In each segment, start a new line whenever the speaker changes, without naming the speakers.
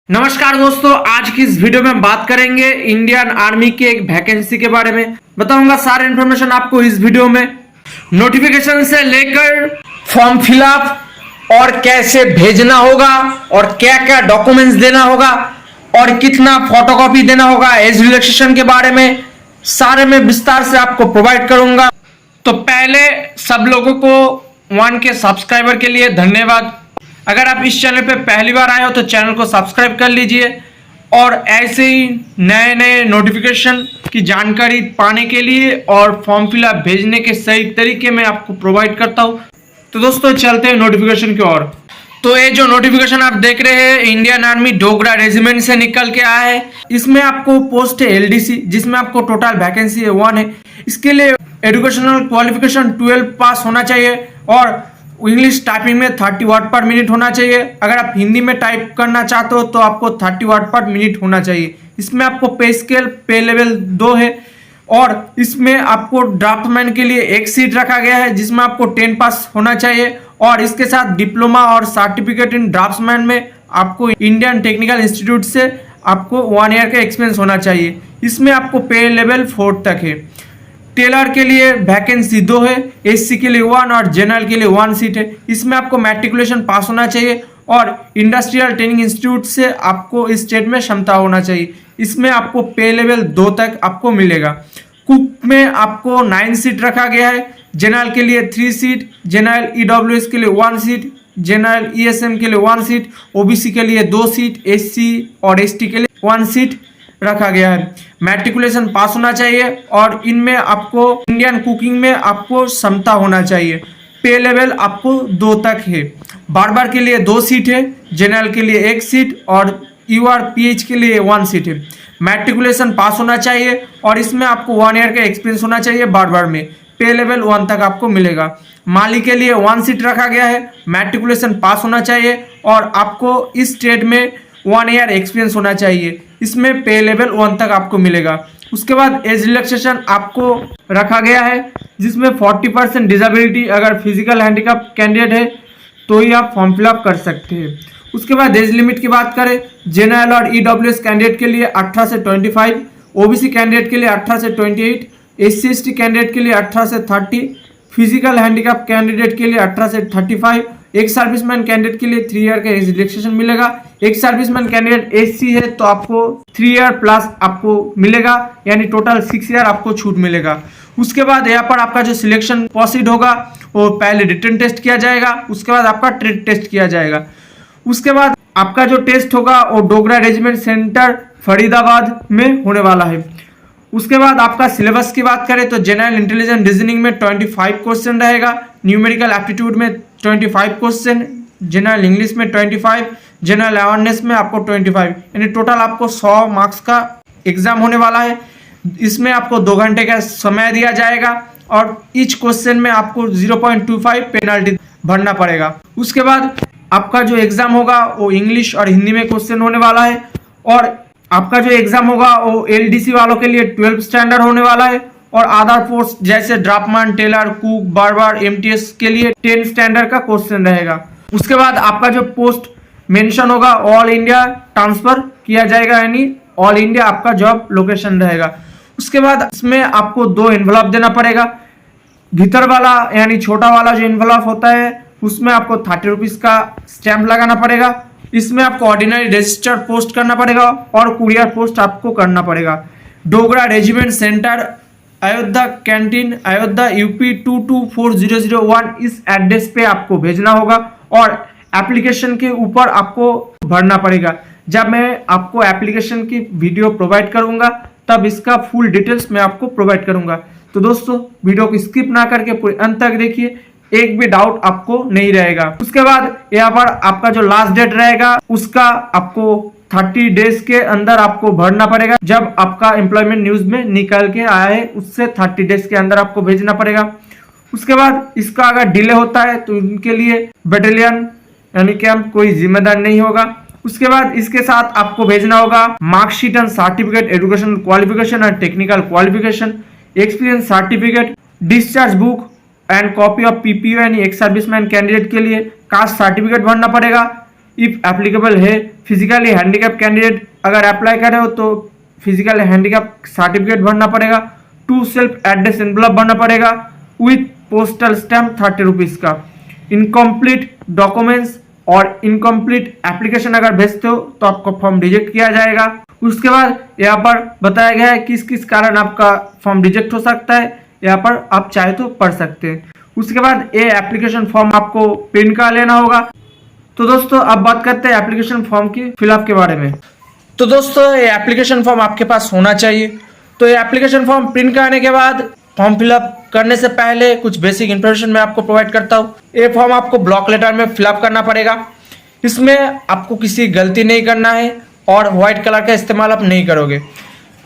नमस्कार दोस्तों, आज की इस वीडियो में बात करेंगे इंडियन आर्मी की एक वैकेंसी के बारे में। बताऊंगा सारे इन्फॉर्मेशन आपको इस वीडियो में, नोटिफिकेशन से लेकर फॉर्म फिलअप और कैसे भेजना होगा और क्या क्या डॉक्यूमेंट्स देना होगा और कितना फोटोकॉपी देना होगा, एज रिलैक्सेशन के बारे में सारे में विस्तार से आपको प्रोवाइड करूंगा। तो पहले सब लोगों को 1K सब्सक्राइबर के लिए धन्यवाद। अगर आप इस चैनल पे पहली बार आए हो तो चैनल को सब्सक्राइब कर लीजिए और ऐसे ही नए नए नोटिफिकेशन की जानकारी पाने के लिए और फॉर्म फिलअप भेजने के सही तरीके में आपको प्रोवाइड करता हूँ। तो दोस्तों चलते हैं नोटिफिकेशन की ओर। तो ये जो नोटिफिकेशन आप देख रहे हैं इंडियन आर्मी डोगरा रेजिमेंट से निकल के आया है। इसमें आपको पोस्ट है LDC, जिसमें आपको टोटल वैकेंसी है 1 है। इसके लिए एजुकेशनल क्वालिफिकेशन 12 पास होना चाहिए और इंग्लिश टाइपिंग में 30 वर्ड पर मिनट होना चाहिए। अगर आप हिंदी में टाइप करना चाहते हो तो आपको 30 वर्ड पर मिनट होना चाहिए। इसमें आपको पे स्केल पे लेवल 2 है और इसमें आपको ड्राफ्टमैन के लिए एक सीट रखा गया है जिसमें आपको 10 पास होना चाहिए और इसके साथ डिप्लोमा और सर्टिफिकेट इन ड्राफ्टमैन में आपको इंडियन टेक्निकल इंस्टीट्यूट से आपको 1 ईयर का एक्सपीरियंस होना चाहिए। इसमें आपको पे लेवल 4 तक है। टेलर के लिए वैकेंसी 2 है, SC के लिए 1 और जनरल के लिए 1 सीट है। इसमें आपको मैट्रिकुलेशन पास होना चाहिए और इंडस्ट्रियल ट्रेनिंग इंस्टीट्यूट से आपको इस स्टेट में क्षमता होना चाहिए। इसमें आपको पे लेवल 2 तक आपको मिलेगा। कुक में आपको 9 सीट रखा गया है। जनरल के लिए 3 सीट, जनरल EWS के लिए 1 सीट, जनरल ESM के लिए 1 सीट, OBC के लिए 2 सीट, SC और ST के लिए 1 सीट रखा गया है। मैट्रिकुलेशन पास होना चाहिए और इनमें आपको इंडियन कुकिंग में आपको क्षमता होना चाहिए। पे लेवल आपको 2 तक है। बार्बर के लिए 2 सीट है, जनरल के लिए 1 सीट और URPH के लिए 1 सीट है। मैट्रिकुलेशन पास होना चाहिए और इसमें आपको 1 ईयर का एक्सपीरियंस होना चाहिए बार्बर में। पे लेवल 1 तक आपको मिलेगा। माली के लिए 1 सीट रखा गया है। मैट्रिकुलेशन पास होना चाहिए और आपको इस ट्रेड में 1 ईयर एक्सपीरियंस होना चाहिए। इसमें पे लेवल 1 तक आपको मिलेगा। उसके बाद एज रिलैक्सेशन आपको रखा गया है जिसमें 40% डिसेबिलिटी अगर फिजिकल हैंडीकैप कैंडिडेट है तो ही आप फॉर्म फिलअप कर सकते हैं। उसके बाद एज लिमिट की बात करें, जनरल और EWS कैंडिडेट के लिए 18 से 25, OBC कैंडिडेट के लिए 18 से 28, SC ST कैंडिडेट के लिए 18 से 30, फिजिकल हैंडीकैप कैंडिडेट के लिए 18 से 35, एक सर्विसमैन कैंडिडेट के लिए 3 ईयर का एज रिलैक्सेशन मिलेगा। एक सर्विसमैन कैंडिडेट SC है तो आपको 3 ईयर प्लस आपको मिलेगा, यानी टोटल 6 ईयर आपको छूट मिलेगा। उसके बाद यहाँ पर आपका जो सिलेक्शन प्रोसीड होगा वो पहले रिटन टेस्ट किया जाएगा, उसके बाद आपका ट्रेड टेस्ट किया जाएगा। उसके बाद आपका जो टेस्ट होगा वो डोगरा रेजिमेंट सेंटर फरीदाबाद में होने वाला है। उसके बाद आपका सिलेबस की बात करें तो जनरल इंटेलिजेंस रीजनिंग में 25 क्वेश्चन रहेगा, न्यूमेरिकल एप्टीट्यूड में 25 क्वेश्चन, जनरल इंग्लिश में 25, जनरल अवेयरनेस में आपको 25, यानी टोटल आपको 100 मार्क्स का एग्जाम होने वाला है। इसमें आपको 2 घंटे का समय दिया जाएगा और ईच क्वेश्चन में आपको 0.25 पेनल्टी भरना पड़ेगा। उसके बाद आपका जो एग्जाम होगा वो इंग्लिश और हिंदी में क्वेश्चन होने वाला है और आपका जो एग्जाम होगा वो LDC वालों के लिए 12 स्टैंडर्ड होने वाला है और अदर पोस्ट जैसे draftsman, tailor, cook, barber, MTS के लिए 10 स्टैंडर्ड का क्वेश्चन रहेगा। उसके बाद आपका जो पोस्ट मेंशन होगा ऑल इंडिया ट्रांसफर किया जाएगा, यानी ऑल इंडिया आपका जॉब लोकेशन रहेगा। उसके बाद इसमें आपको 2 एनवलप देना पड़ेगा। भीतर वाला यानी छोटा वाला जो एनवलप होता है उसमें आपको 30 रुपीज का स्टैंप लगाना पड़ेगा। इसमें आपको ऑर्डिनरी रजिस्टर पोस्ट करना पड़ेगा और कुरियर पोस्ट आपको करना पड़ेगा। Dogra regiment centre, Ayodhya canteen, Ayodhya UP 224001 इस एड्रेस पे आपको भेजना होगा और एप्लीकेशन के ऊपर आपको भरना पड़ेगा। जब मैं आपको एप्लीकेशन की वीडियो प्रोवाइड करूंगा तब इसका फुल डिटेल्स मैं आपको प्रोवाइड करूंगा। तो दोस्तों वीडियो को स्किप ना करके पूरे अंत तक देखिए, एक भी डाउट आपको नहीं रहेगा। उसके बाद यहाँ पर आपका जो लास्ट डेट रहेगा उसका आपको 30 डेज के अंदर आपको भरना पड़ेगा। जब आपका एम्प्लॉयमेंट न्यूज में निकल के आया है उससे 30 डेज के अंदर आपको भेजना पड़ेगा। उसके बाद इसका अगर डिले होता है तो उनके लिए बटालियन यानी कैंप कोई जिम्मेदार नहीं होगा। उसके बाद इसके साथ आपको भेजना होगा marksheet and certificate, educational qualification and technical qualification, experience certificate, discharge book and copy of PPO, यानी एक सर्विसमैन कैंडिडेट के लिए कास्ट सर्टिफिकेट भरना पड़ेगा। इफ एप्लीकेबल है फिजिकली हैंडीकैप कैंडिडेट अगर अप्लाई करे हो तो फिजिकल हैंडीकैप सर्टिफिकेट भरना पड़ेगा, 2 सेल्फ एड्रेस एनवलप भरना पड़ेगा विथ पोस्टल स्टैम्प 30 रुपीज़ का। इनकम्प्लीट डॉक्यूमेंट्स और इनकम्प्लीट एप्लीकेशन अगर भेजते हो तो आपका फॉर्म रिजेक्ट किया जाएगा। उसके बाद यहाँ पर बताया गया है किस किस कारण आपका फॉर्म रिजेक्ट हो सकता है, यहाँ पर आप चाहे तो पढ़ सकते हैं। उसके बाद ये एप्लीकेशन फॉर्म आपको प्रिंट का लेना होगा। तो दोस्तों अब बात करते हैं एप्लीकेशन फॉर्म की फिलअप के बारे में। तो दोस्तों ये एप्लीकेशन फॉर्म आपके पास होना चाहिए। तो ये एप्लीकेशन फॉर्म प्रिंट कराने के बाद फॉर्म फिलअप करने से पहले कुछ बेसिक इन्फॉर्मेशन मैं आपको प्रोवाइड करता हूँ। ये फॉर्म आपको ब्लॉक लेटर में फिलअप करना पड़ेगा। इसमें आपको किसी गलती नहीं करना है और व्हाइट कलर का इस्तेमाल आप नहीं करोगे।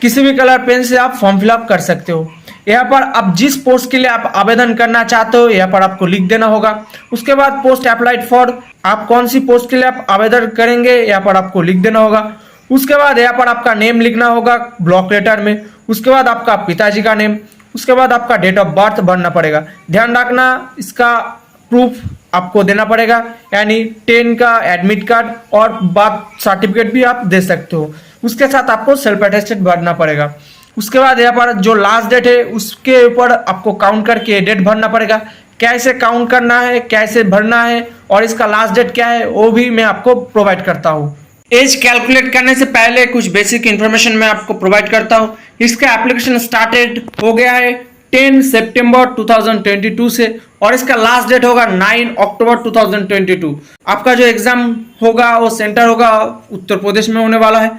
किसी भी कलर पेन से आप फॉर्म फिलअप कर सकते हो। यहाँ पर आप जिस पोस्ट के लिए आप आवेदन करना चाहते हो यहाँ पर आपको लिख देना होगा। उसके बाद पोस्ट अप्लाइड फॉर, आप कौन सी पोस्ट के लिए आप आवेदन करेंगे यहाँ पर आपको लिख देना होगा। उसके बाद यहाँ पर आपका नेम लिखना होगा ब्लॉक लेटर में। उसके बाद आपका पिताजी का नेम, उसके बाद आपका डेट ऑफ बर्थ भरना पड़ेगा। ध्यान रखना इसका प्रूफ आपको देना पड़ेगा, यानी 10 का एडमिट कार्ड और बार्थ सर्टिफिकेट भी आप दे सकते हो। उसके साथ आपको सेल्फ अटेस्टेड भरना पड़ेगा। उसके बाद यहाँ पर जो लास्ट डेट है उसके ऊपर आपको काउंट करके डेट भरना पड़ेगा। कैसे काउंट करना है, कैसे भरना है और इसका लास्ट डेट क्या है वो भी मैं आपको प्रोवाइड करता हूँ। एज कैलकुलेट करने से पहले कुछ बेसिक इन्फॉर्मेशन मैं आपको प्रोवाइड करता हूँ। इसका एप्लीकेशन स्टार्टेड हो गया है 10 सितंबर 2022 से और इसका लास्ट डेट होगा 9 अक्टूबर 2022। आपका जो एग्जाम होगा वो सेंटर होगा उत्तर प्रदेश में होने वाला है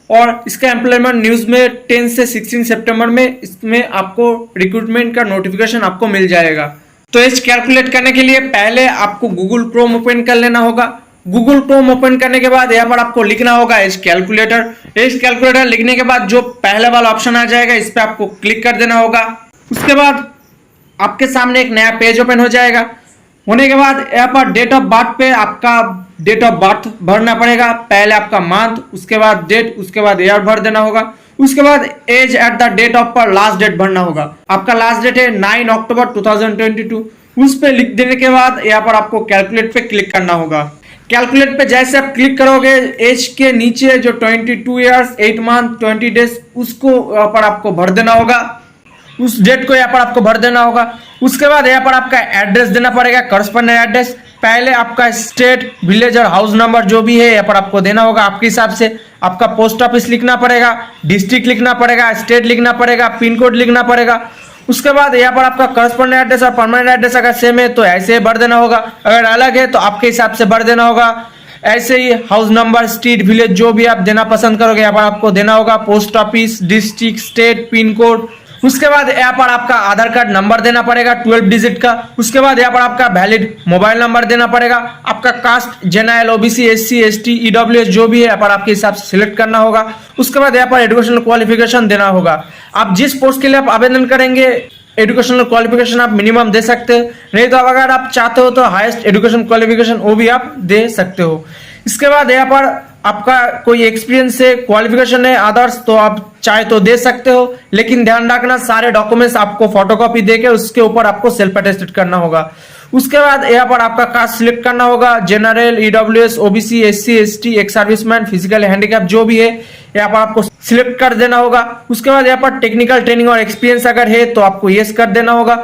और इसका एम्प्लॉयमेंट न्यूज़ में 10 से 16 सितंबर में इसमें आपको रिक्रूटमेंट का नोटिफिकेशन आपको मिल जाएगा। तो एज कैलकुलेट करने के लिए पहले आपको गूगल क्रोम ओपन कर लेना होगा। गूगल क्रोम ओपन करने के बाद यहाँ पर आपको लिखना होगा एज कैलकुलेटर। एज कैलकुलेटर लिखने के बाद जो पहले वाला ऑप्शन आ जाएगा इस पर आपको क्लिक कर देना होगा। उसके बाद आपके सामने एक नया पेज ओपन हो जाएगा। होने के बाद यहाँ पर डेट ऑफ बर्थ पे आपका डेट ऑफ बर्थ भरना पड़ेगा। पहले आपका मंथ, उसके बाद डेट, उसके बाद ईयर भर देना होगा। उसके बाद as at the date of पर लास्ट डेट भरना होगा। आपका लास्ट डेट है 9 अक्टूबर 2022। उस पे लिख देने के बाद यहाँ पर आपको कैलकुलेट पे क्लिक करना होगा। कैलकुलेट पे जैसे आप क्लिक करोगे एज के नीचे जो 22 ईयर्स 8 मंथ 20 डेज उसको यहाँ पर आपको भर देना होगा। उस डेट को यहाँ पर आपको भर देना होगा। उसके बाद यहाँ पर आपका एड्रेस देना पड़ेगा, करस्पॉन्डेंट एड्रेस। पहले आपका स्टेट, विलेज और हाउस नंबर जो भी है यहाँ पर आपको देना होगा आपके हिसाब से। आपका पोस्ट ऑफिस लिखना पड़ेगा, डिस्ट्रिक्ट लिखना पड़ेगा, स्टेट लिखना पड़ेगा, पिन कोड लिखना पड़ेगा। उसके बाद यहाँ पर आपका करस्पॉन्डेंट एड्रेस और परमानेंट एड्रेस अगर सेम है तो ऐसे भर देना होगा, अगर अलग है तो आपके हिसाब से भर देना होगा। ऐसे ही हाउस नंबर, स्ट्रीट, विलेज जो भी आप देना पसंद करोगे यहाँ पर आपको देना होगा, post office, district, state, pin code. उसके बाद यहाँ पर आपका आधार कार्ड नंबर देना पड़ेगा 12 डिजिट का। उसके बाद यहाँ पर आपका वैलिड मोबाइल नंबर देना पड़ेगा। आपका caste, general, OBC, SC, ST, EWS जो भी है यहाँ पर आपके हिसाब से सिलेक्ट करना होगा। उसके बाद यहाँ पर एजुकेशनल क्वालिफिकेशन देना होगा। आप जिस पोस्ट के लिए आप आवेदन करेंगे एजुकेशनल क्वालिफिकेशन आप मिनिमम दे सकते हो, नहीं तो अगर आप चाहते हो तो हाईएस्ट एजुकेशन क्वालिफिकेशन वो भी आप दे सकते हो। इसके बाद यहाँ पर आपका कोई एक्सपीरियंस है, क्वालिफिकेशन है अदर्स तो आप चाहे तो दे सकते हो, लेकिन ध्यान रखना सारे डॉक्यूमेंट्स आपको फोटोकॉपी देके उसके ऊपर आपको सेल्फ अटेस्टेड करना होगा। उसके बाद यहाँ पर आपका कास्ट सिलेक्ट करना होगा, general, EWS, OBC, SC, ST, ex serviceman, physical handicap जो भी है यहाँ पर आपको सिलेक्ट कर देना होगा। उसके बाद यहाँ पर टेक्निकल ट्रेनिंग और एक्सपीरियंस अगर है तो आपको यस कर देना होगा।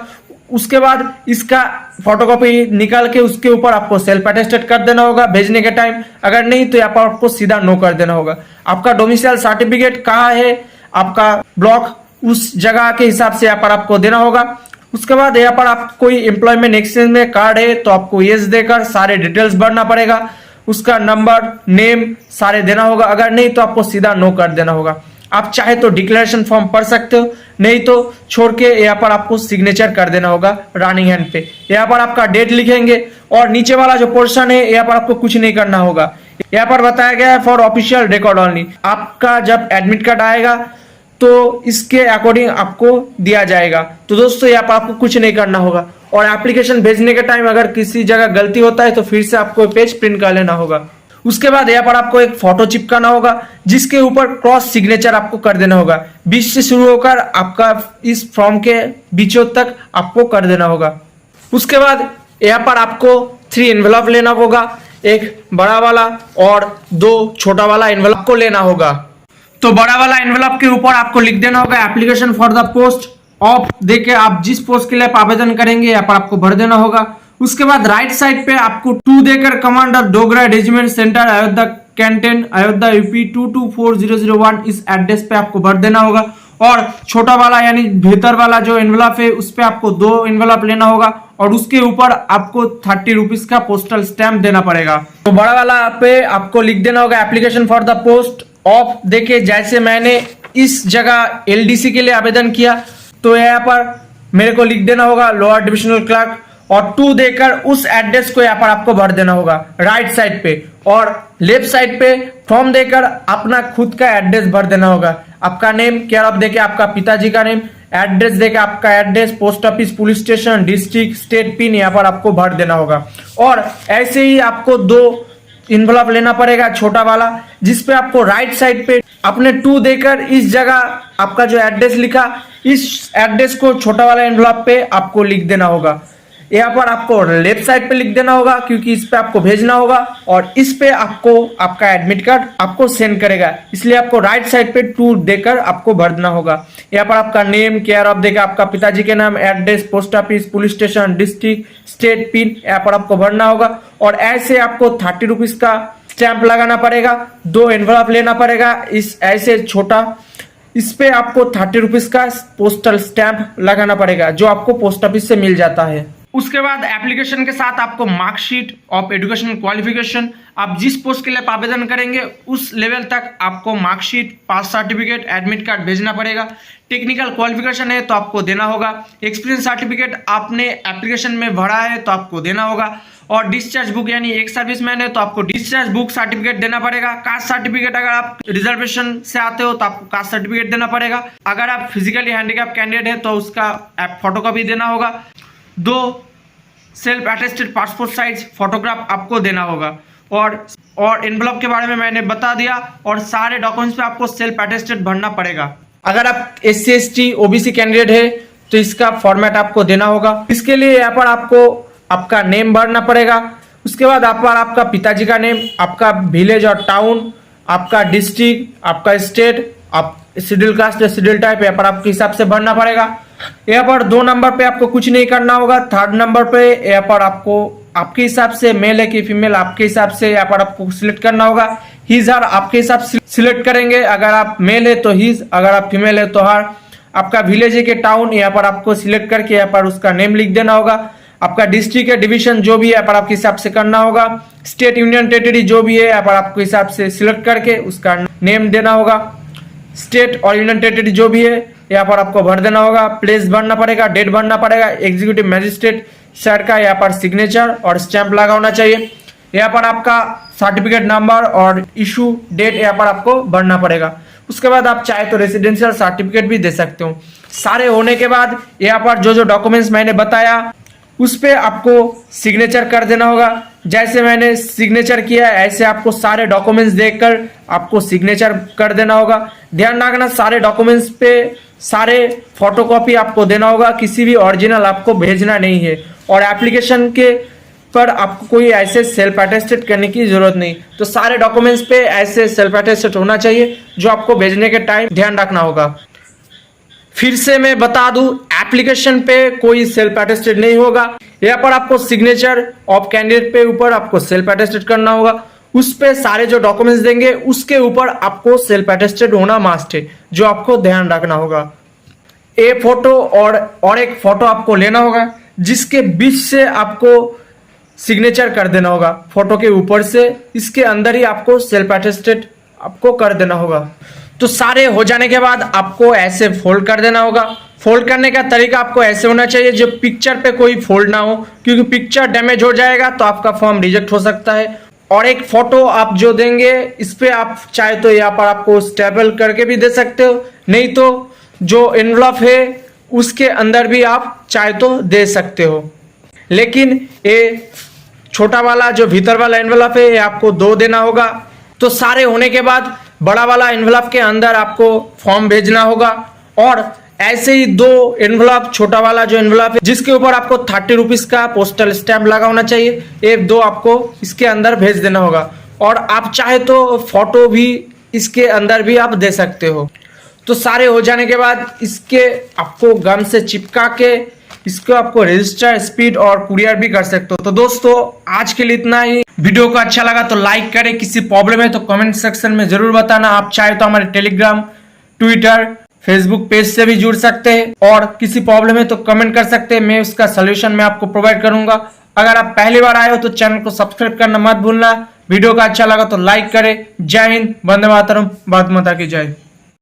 उसके बाद इसका फोटोकॉपी निकाल के उसके ऊपर आपको सेल्फ अटेस्टेड कर देना होगा भेजने के टाइम, अगर नहीं तो यहाँ पर आपको सीधा नो कर देना होगा। आपका डोमिसाइल सर्टिफिकेट कहाँ है, आपका ब्लॉक, उस जगह के हिसाब से यहाँ पर आपको देना होगा। उसके बाद यहाँ पर आप कोई एम्प्लॉयमेंट एक्सचेंज में कार्ड है तो आपको यस देकर सारे डिटेल्स भरना पड़ेगा, उसका नंबर, नेम सारे देना होगा, अगर नहीं तो आपको सीधा नो कर देना होगा। आप चाहे तो डिक्लेरेशन फॉर्म पढ़ सकते हो, नहीं तो छोड़ के यहाँ पर आपको सिग्नेचर कर देना होगा रनिंग हैंड पे। यहाँ पर आपका डेट लिखेंगे और नीचे वाला जो पोर्शन है यहाँ पर आपको कुछ नहीं करना होगा। यहाँ पर बताया गया है फॉर ऑफिशियल रिकॉर्ड ओनली। आपका जब एडमिट कार्ड आएगा तो इसके अकॉर्डिंग आपको दिया जाएगा। तो दोस्तों यहाँ पर आपको कुछ नहीं करना होगा और एप्लीकेशन भेजने के टाइम अगर किसी जगह गलती होता है तो फिर से आपको पेज प्रिंट कर लेना होगा। उसके बाद यहाँ पर आपको एक फोटो चिपकाना होगा जिसके ऊपर क्रॉस सिग्नेचर आपको कर देना होगा। बीच से शुरू होकर आपका इस फॉर्म के बीचों तक आपको कर देना होगा। उसके बाद यहाँ पर आपको 3 एनवेलप लेना होगा। एक बड़ा वाला और 2 छोटा वाला एनवेलप को लेना होगा। तो बड़ा वाला एनवेलप के ऊपर आपको लिख देना होगा application for the post of, देके आप जिस पोस्ट के लिए आप आवेदन करेंगे यहाँ पर आपको भर देना होगा। उसके बाद राइट साइड पे आपको 2 देकर commander Dogra regiment centre Ayodhya Canton Ayodhya UP 224001 इस एड्रेस पे आपको भर देना होगा। और छोटा वाला यानी भीतर वाला जो एनवेलप है उस पे आपको 2 एनवेलप लेना होगा और उसके ऊपर आपको 30 रुपीज का पोस्टल स्टैंप देना पड़ेगा। तो बड़ा वाला पे आपको लिख देना होगा application for the post of, देखिए जैसे मैंने इस जगह एलडीसी के लिए आवेदन किया तो यहाँ पर मेरे को लिख देना होगा लोअर डिविजनल क्लर्क और 2 देकर उस एड्रेस को यहाँ पर आपको भर देना होगा राइट साइड पे। और लेफ्ट साइड पे फॉर्म देकर अपना खुद का एड्रेस भर देना होगा। आपका नेम केयर ऑफ देके आपका पिताजी का नेम, एड्रेस देके आपका address, post office, police station, district, state pin यहाँ पर आपको भर देना होगा। और ऐसे ही आपको 2 इन्वेलप लेना पड़ेगा छोटा वाला, जिसपे आपको राइट साइड पे अपने 2 देकर इस जगह आपका जो एड्रेस लिखा इस एड्रेस को छोटा वाला एनवेलप पे आपको लिख देना होगा। यहाँ पर आपको लेफ्ट साइड पे लिख देना होगा क्योंकि इस पे आपको भेजना होगा और इस पे आपको आपका एडमिट कार्ड आपको सेंड करेगा, इसलिए आपको राइट साइड पे 2 देकर आपको भरना होगा। यहाँ पर आपका नेम केयर ऑफ देकर आपका पिताजी के नाम, address, post office, police station, district, state pin यहाँ पर आपको भरना होगा। और ऐसे आपको 30 रुपीज का स्टैंप लगाना पड़ेगा, 2 एनवेलप लेना पड़ेगा इस ऐसे छोटा, इस पे आपको 30 रुपीज का पोस्टल स्टैंप लगाना पड़ेगा जो आपको पोस्ट ऑफिस से मिल जाता है। उसके बाद एप्लीकेशन के साथ आपको मार्कशीट ऑफ एजुकेशन क्वालिफिकेशन, आप जिस पोस्ट के लिए आवेदन करेंगे उस लेवल तक आपको मार्कशीट, पास सर्टिफिकेट, एडमिट कार्ड भेजना पड़ेगा। टेक्निकल क्वालिफिकेशन है तो आपको देना होगा। एक्सपीरियंस सर्टिफिकेट आपने एप्लीकेशन में भरा है तो आपको देना होगा। और डिस्चार्ज बुक यानी एक सर्विसमैन है तो आपको डिस्चार्ज बुक सर्टिफिकेट देना पड़ेगा। कास्ट सर्टिफिकेट, अगर आप रिजर्वेशन से आते हो तो आपको कास्ट सर्टिफिकेट देना पड़ेगा। अगर आप फिजिकली हैंडीकैप कैंडिडेट है तो उसका फोटोकॉपी देना होगा। 2 self attested passport size photograph आपको देना होगा। और एनवेलप के बारे में मैंने बता दिया और सारे डॉक्यूमेंट्स पे आपको सेल्फ अटेस्टेड भरना पड़ेगा। अगर आप SC ST OBC कैंडिडेट है तो इसका फॉर्मेट आपको देना होगा। इसके लिए यहाँ पर आपको आपका नेम भरना पड़ेगा। उसके बाद आपका पिताजी का नेम, आपका विलेज और टाउन, आपका डिस्ट्रिक्ट, आपका स्टेट, आप शेड्यूल कास्ट या शेड्यूल टाइप यहाँ पर आपके हिसाब से भरना पड़ेगा। यहाँ पर 2 नंबर पे आपको कुछ नहीं करना होगा। 3rd नंबर पे यहाँ पर आपको आपके हिसाब से मेल है कि फीमेल आपके हिसाब से यहाँ पर आपको सिलेक्ट करना होगा। हिज हर आपके हिसाब से सिलेक्ट करेंगे, अगर आप मेल है तो हिज, अगर आप फीमेल है तो हर। आपका विलेज है कि टाउन यहाँ पर आपको सिलेक्ट करके यहाँ पर उसका नेम लिख देना होगा। आपका डिस्ट्रिक्ट या डिवीजन जो भी है यहाँ पर आपके हिसाब से करना होगा। स्टेट, यूनियन टेरिटरी जो भी है यहाँ पर आपके हिसाब से सिलेक्ट करके उसका नेम देना होगा। स्टेट और यूनियन टेरिटरी जो भी है यहाँ पर आपको भर देना होगा। प्लेस भरना पड़ेगा, डेट भरना पड़ेगा। एग्जीक्यूटिव मैजिस्ट्रेट सर का यहाँ पर सिग्नेचर और स्टैंप लगा होना चाहिए। यहाँ पर आपका सर्टिफिकेट नंबर और इशू डेट यहाँ पर आपको भरना पड़ेगा। उसके बाद आप चाहे तो रेसिडेंशियल सर्टिफिकेट भी दे सकते हो। सारे होने के बाद यहाँ पर जो डॉक्यूमेंट्स मैंने बताया उस पे आपको सिग्नेचर कर देना होगा। जैसे मैंने सिग्नेचर किया ऐसे आपको सारे डॉक्यूमेंट्स देखकर आपको सिग्नेचर कर देना होगा। ध्यान रखना सारे डॉक्यूमेंट्स पे सारे फोटोकॉपी आपको देना होगा, किसी भी ओरिजिनल आपको भेजना नहीं है। और एप्लीकेशन के पर आपको कोई ऐसे सेल्फ अटेस्टेड करने की जरूरत नहीं, तो सारे डॉक्यूमेंट्स पे ऐसे सेल्फ अटेस्टेड होना चाहिए जो आपको भेजने के टाइम ध्यान रखना होगा। फिर से मैं बता दूं, एप्लीकेशन पे कोई सेल्फ अटेस्टेड नहीं होगा। यहाँ पर आपको सिग्नेचर ऑफ कैंडिडेट पे ऊपर आपको सेल्फ अटेस्टेड करना होगा। उस पे सारे जो डॉक्यूमेंट्स देंगे उसके ऊपर आपको सेल्फ अटेस्टेड होना मस्ट है, जो आपको ध्यान रखना होगा। ए फोटो और एक फोटो आपको लेना होगा जिसके बीच से आपको सिग्नेचर कर देना होगा। फोटो के ऊपर से इसके अंदर ही आपको सेल्फ अटेस्टेड आपको कर देना होगा। तो सारे हो जाने के बाद आपको ऐसे फोल्ड कर देना होगा। फोल्ड करने का तरीका आपको ऐसे होना चाहिए जो पिक्चर पे कोई फोल्ड ना हो, क्योंकि पिक्चर डैमेज हो जाएगा तो आपका फॉर्म रिजेक्ट हो सकता है। और एक फोटो आप जो देंगे इस पे आप चाहे तो यहाँ पर आपको स्टेपल करके भी दे सकते हो, नहीं तो जो एनवलप है उसके अंदर भी आप चाहे तो दे सकते हो। लेकिन ये छोटा वाला जो भीतर वाला एनवलप है ये आपको 2 देना होगा। तो सारे होने के बाद बड़ा वाला एनवलप के अंदर आपको फॉर्म भेजना होगा। और ऐसे ही 2 एनवलप, छोटा वाला जो एनवलप है जिसके ऊपर आपको 30 रुपीज का पोस्टल स्टैंप लगा होना चाहिए, ये 2 आपको इसके अंदर भेज देना होगा। और आप चाहे तो फोटो भी इसके अंदर भी आप दे सकते हो। तो सारे हो जाने के बाद इसके आपको गम से चिपका के इसको आपको रजिस्टर, स्पीड और कुरियर भी कर सकते हो। तो दोस्तों आज के लिए इतना ही। वीडियो को अच्छा लगा तो लाइक करें, किसी प्रॉब्लम है तो कमेंट सेक्शन में जरूर बताना। आप चाहे तो हमारे टेलीग्राम, ट्विटर, फेसबुक पेज से भी जुड़ सकते हैं और किसी प्रॉब्लम है तो कमेंट कर सकते हैं, मैं उसका सोल्यूशन मैं आपको प्रोवाइड करूंगा। अगर आप पहली बार आए हो तो चैनल को सब्सक्राइब करना मत भूलना। वीडियो का अच्छा लगा तो लाइक करें। जय हिंद, वंदे मातरम, भारत माता की जय।